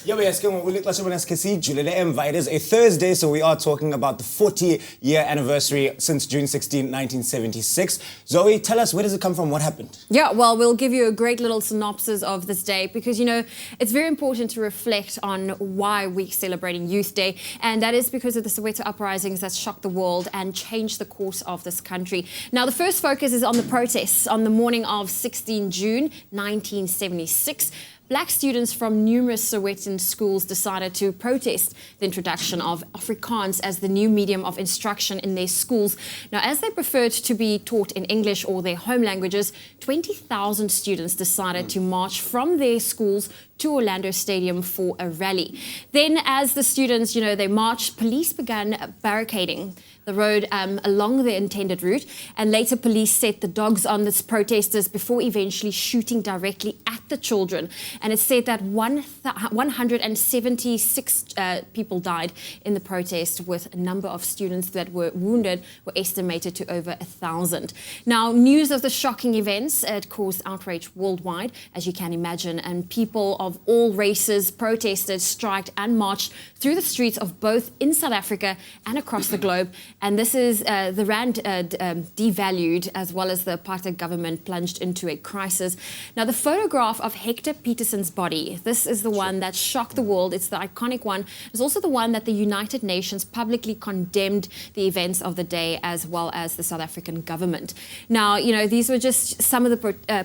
Yeah, but yes, it is a Thursday, so we are talking about the 40-year anniversary since June 16, 1976. Zoe, tell us, where does it come from? What happened? Yeah, well, we'll give you a great little synopsis of this day because, you know, it's very important to reflect on why we're celebrating Youth Day, and that is because of the Soweto uprisings that shocked the world and changed the course of this country. Now, the first focus is on the protests on the morning of 16 June 1976. Black students from numerous Sowetan schools decided to protest the introduction of Afrikaans as the new medium of instruction in their schools. Now, as they preferred to be taught in English or their home languages, 20,000 students decided to march from their schools to Orlando Stadium for a rally. Then, as the students, they marched, police began barricading the road along the intended route, and later police set the dogs on the protesters before eventually shooting directly at the children. And it's said that 176 people died in the protest, with a number of students that were wounded were estimated to over 1,000. Now, news of the shocking events, it caused outrage worldwide, as you can imagine, and people of all races protested, striked and marched through the streets of both in South Africa and across the globe. And this is the rand devalued, as well as the apartheid government plunged into a crisis. Now, the photograph of Hector Peterson's body, this is the one that shocked the world. It's the iconic one. It's also the one that the United Nations publicly condemned the events of the day, as well as the South African government. Now, these were just some of the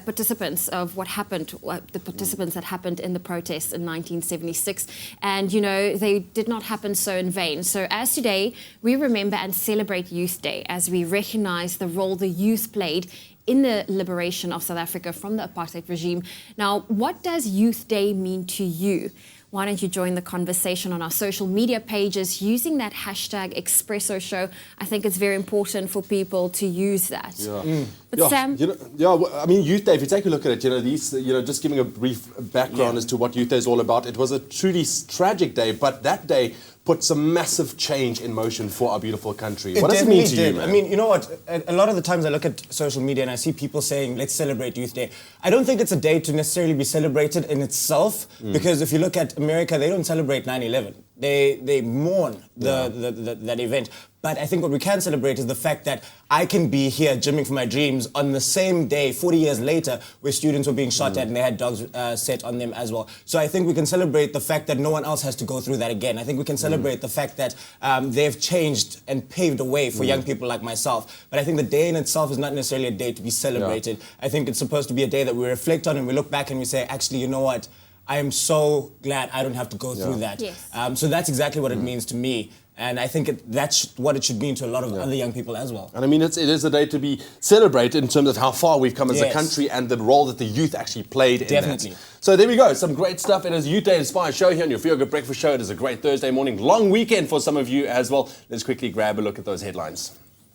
participants of what happened, the participants that happened in the protests in 1976. And, they did not happen so in vain. So as today, we remember and celebrate Youth Day as we recognize the role the youth played in the liberation of South Africa from the apartheid regime. Now, what does Youth Day mean to you? Why don't you join the conversation on our social media pages using that hashtag Expresso Show? I think it's very important for people to use that. Yeah. But Sam? Youth Day, if you take a look at it, just giving a brief background as to what Youth Day is all about, it was a truly tragic day, but that day put some massive change in motion for our beautiful country. What does it mean to you, man? I mean, you know what? A lot of the times I look at social media and I see people saying, let's celebrate Youth Day. I don't think it's a day to necessarily be celebrated in itself, because if you look at America, they don't celebrate 9/11. They mourn that event. But I think what we can celebrate is the fact that I can be here gymming for my dreams on the same day, 40 years later, where students were being shot at and they had dogs set on them as well. So I think we can celebrate the fact that no one else has to go through that again. I think we can celebrate the fact that they've changed and paved the way for young people like myself. But I think the day in itself is not necessarily a day to be celebrated. I think it's supposed to be a day that we reflect on and we look back and we say, actually, you know what? I am so glad I don't have to go through that. Yes. So that's exactly what it means to me. And I think that's what it should mean to a lot of other young people as well. And I mean, it is a day to be celebrated in terms of how far we've come as a country and the role that the youth actually played in that. So there we go, some great stuff. It is Youth Day Inspired Show here on your Feel Good Breakfast Show. It is a great Thursday morning, long weekend for some of you as well. Let's quickly grab a look at those headlines.